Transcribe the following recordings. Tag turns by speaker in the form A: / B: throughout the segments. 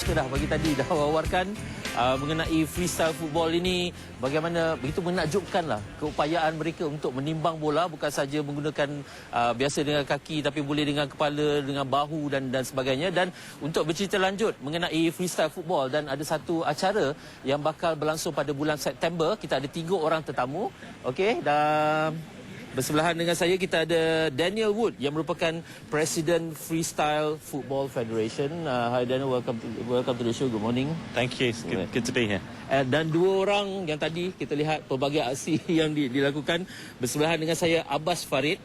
A: kita dah pagi tadi dah wawarkan mengenai freestyle football ini, bagaimana begitu menakjubkanlah keupayaan mereka untuk menimbang bola, bukan saja menggunakan biasa dengan kaki tapi boleh dengan kepala, dengan bahu dan sebagainya. Dan untuk bercerita lanjut mengenai freestyle football, dan ada satu acara yang bakal berlangsung pada bulan September, kita ada 3 orang tetamu. Okey, dan bersebelahan dengan saya kita ada Daniel Wood yang merupakan Presiden Freestyle Football Federation. Hi Daniel, welcome to the show. Good morning.
B: Thank you. It's good to be here.
A: Dan 2 orang yang tadi kita lihat pelbagai aksi yang dilakukan. Bersebelahan dengan saya Abbas Farid,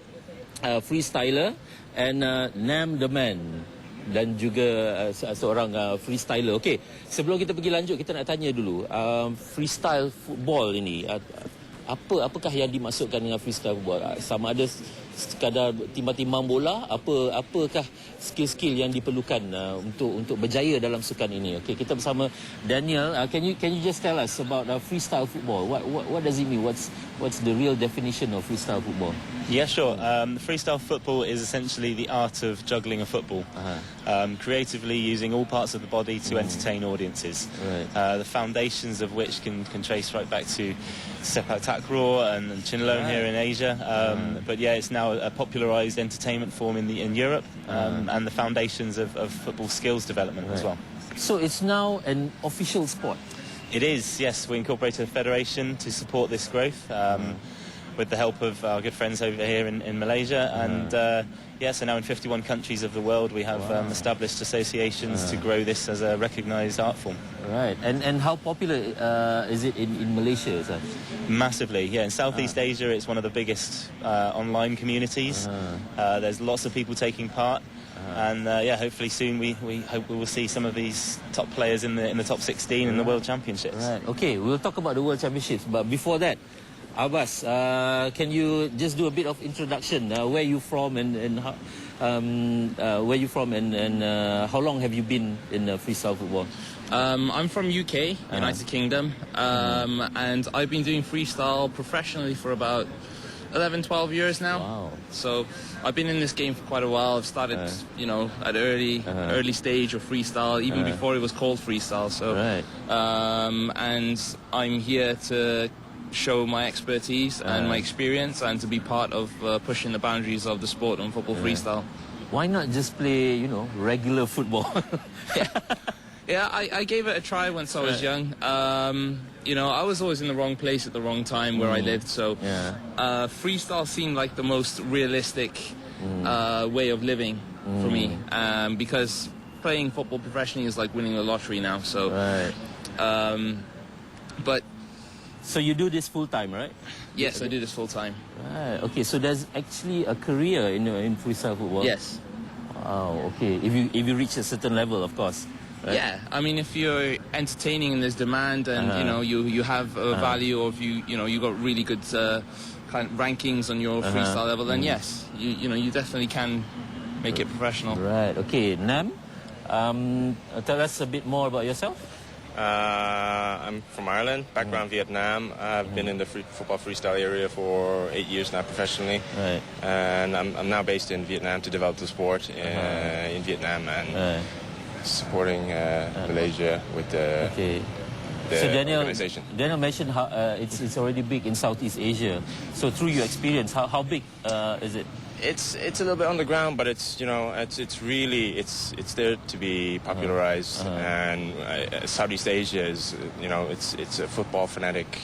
A: freestyler, and Nam the Man, dan juga seorang freestyler. Okey, sebelum kita pergi lanjut, kita nak tanya dulu, freestyle football ini, apakah yang dimaksudkan dengan freestyle football? Sama ada sekadar timbang-timbang bola, apakah skill-skill yang diperlukan untuk berjaya dalam sukan ini? Okey, kita bersama Daniel. Can you just tell us about freestyle football? What does it mean? What's the real definition of freestyle football?
B: Yeah, sure. Freestyle football is essentially the art of juggling a football, creatively using all parts of the body to entertain audiences.
A: Right.
B: The foundations of which can trace right back to sepak takraw and chinlone here in Asia. But yeah, it's now a popularised entertainment form in Europe, and the foundations of football skills development as well.
A: So it's now an official sport?
B: It is, yes. We incorporated a federation to support this growth. With the help of our good friends over here in Malaysia, and so now in 51 countries of the world we have established associations to grow this as a recognised art form.
A: Right, and how popular is it in Malaysia, sir?
B: Massively, yeah. In Southeast Asia it's one of the biggest online communities. There's lots of people taking part. And hopefully soon we hope we will see some of these top players in the top 16 in the World Championships.
A: Right. Okay, we'll talk about the World Championships, but before that, Abbas, can you just do a bit of introduction? Where you from and how long have you been in freestyle football?
C: I'm from UK, United Kingdom, and I've been doing freestyle professionally for about 11-12 years now.
A: Wow.
C: So I've been in this game for quite a while. I've started, at early stage of freestyle, even before it was called freestyle. So, and I'm here to show my expertise and my experience, and to be part of pushing the boundaries of the sport and football freestyle.
A: Why not just play, regular football?
C: Yeah, I gave it a try once I was young. I was always in the wrong place at the wrong time where I lived, so freestyle seemed like the most realistic way of living for me, because playing football professionally is like winning the lottery now. So,
A: So you do this full time, right?
C: Yes, I do this full time.
A: Right. Okay, so there's actually a career in freestyle football.
C: Yes.
A: Wow. Okay. If you reach a certain level, of course. Right?
C: Yeah. I mean, if you're entertaining and there's demand, and you have a value of you got really good kind of rankings on your freestyle level, then yes, you definitely can make it professional.
A: Right. Okay. Nam, tell us a bit more about yourself.
D: I'm from Ireland, background Vietnam. I've been in the football freestyle area for 8 years now professionally. Right. And I'm now based in Vietnam to develop the sport in Vietnam, and supporting Malaysia with the
A: so
D: organization.
A: Daniel mentioned how it's already big in Southeast Asia. So through your experience, how big is it?
D: It's a little bit on the ground, but it's there to be popularized. And Southeast Asia is it's a football fanatic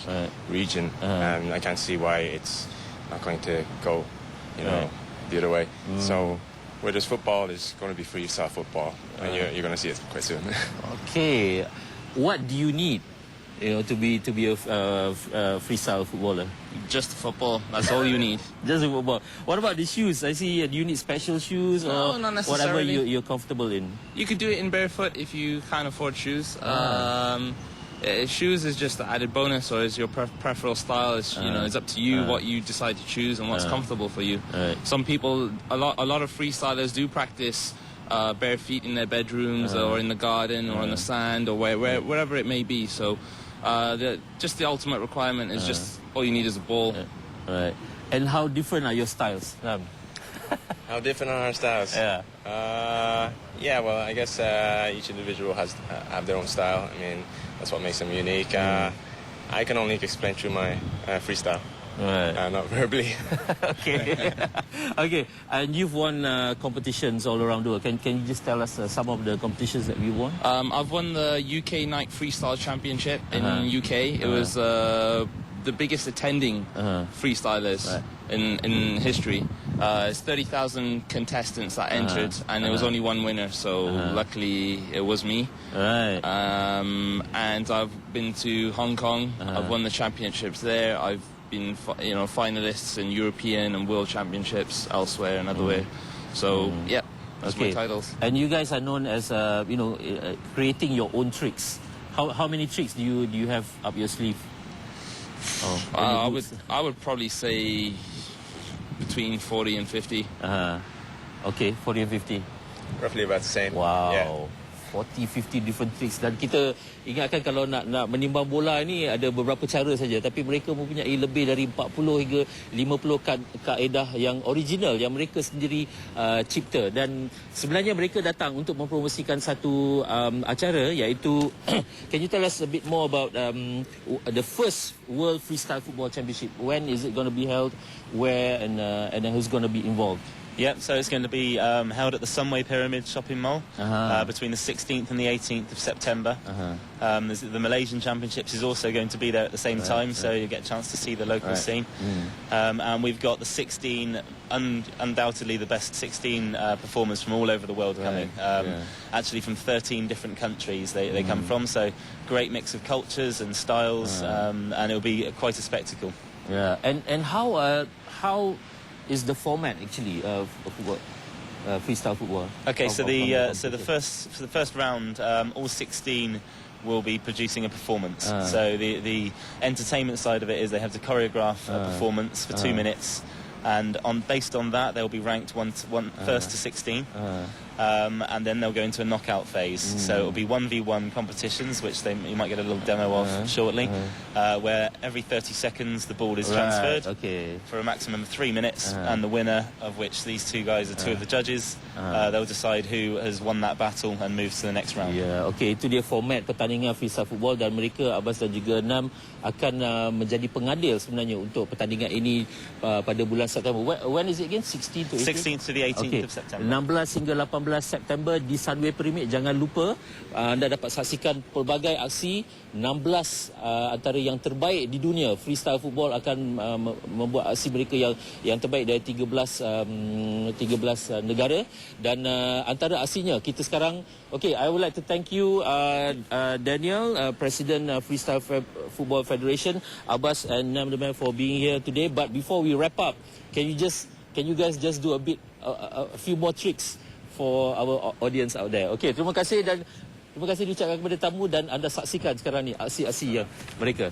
D: region, and I can't see why it's not going to go the other way. So where there's football, there's going to be freestyle football, and you're going to see it quite soon.
A: Okay, what do you need to be a freestyle footballer?
C: Just football. That's all you need.
A: Just football. What about the shoes? I see. Do you need special shoes or
C: not necessarily.
A: Whatever you're comfortable in?
C: You could do it in barefoot if you can't afford shoes. Shoes is just an added bonus, or is your preferable style. It's up to you what you decide to choose and what's comfortable for you. Some people, a lot of freestylers do practice bare feet in their bedrooms or in the garden or on the sand or wherever it may be. So the ultimate requirement is just all you need is a ball.
A: Right. And how different are your styles?
D: How different are our styles?
A: Yeah.
D: Yeah. Well, I guess each individual have their own style. I mean, that's what makes them unique. I can only explain through my freestyle,
A: Right.
D: not verbally.
A: Okay. Okay. And you've won competitions all around the world. Can you just tell us some of the competitions that you won?
C: I've won the UK Night Freestyle Championship in UK. It was the biggest attending freestylers in history. It's 30,000 contestants that entered, and there was only one winner. So luckily, it was me.
A: Right.
C: And I've been to Hong Kong. I've won the championships there. I've been, finalists in European and World Championships elsewhere and otherwhere. So yeah, that's my titles.
A: And you guys are known as creating your own tricks. How many tricks do you have up your sleeve?
C: I would probably say between 40 and 50.
A: Okay, 40 and 50.
D: Roughly about the same.
A: Wow.
D: Yeah.
A: 40, 50 different tricks. Dan kita ingatkan kalau nak menimbang bola ni ada beberapa cara saja. Tapi mereka mempunyai lebih dari 40 hingga 50 kaedah yang original yang mereka sendiri cipta. Dan sebenarnya mereka datang untuk mempromosikan satu acara iaitu can you tell us a bit more about the first World Freestyle Football Championship? When is it going to be held? Where and then who's going to be involved?
B: Yep, so it's going to be held at the Sunway Pyramid Shopping Mall between the 16th and the 18th of September. The Malaysian Championships is also going to be there at the same time, so you get a chance to see the local scene. And we've got the 16, undoubtedly the best 16 performers from all over the world coming. Actually from 13 different countries they come from, so great mix of cultures and styles, and it'll be quite a spectacle.
A: Yeah, and how is the format actually of football, freestyle football?
B: Okay, so the first round, all 16 will be producing a performance. So the entertainment side of it is they have to choreograph a performance for 2 minutes, and based on that they'll be ranked first to 16. And then they'll go into a knockout phase. So it'll be 1v1 competitions, which you might get a little demo of shortly, where every 30 seconds the ball is transferred for a maximum of 3 minutes, and the winner, of which these two guys are two of the judges, they'll decide who has won that battle and moves to the next round.
A: Yeah, okay, itu dia format pertandingan freestyle football, dan mereka Abbas dan juga Nam akan menjadi pengadil sebenarnya untuk pertandingan ini pada bulan September. When is it again? 16th to 18th?
B: 16th to the 18th of September.
A: 16 hingga 18 September di Sunway Pyramid. Jangan lupa anda dapat saksikan pelbagai aksi. 16 antara yang terbaik di dunia freestyle football akan membuat aksi mereka yang terbaik dari 13 negara, dan antara aksinya kita sekarang I would like to thank you Daniel, President Freestyle Football Federation, Abbas and Nam the Man for being here today. But before we wrap up, can you guys just do a few more tricks for our audience out there? Okay, terima kasih diucapkan kepada tamu, dan anda saksikan sekarang ni aksi-aksi yang mereka.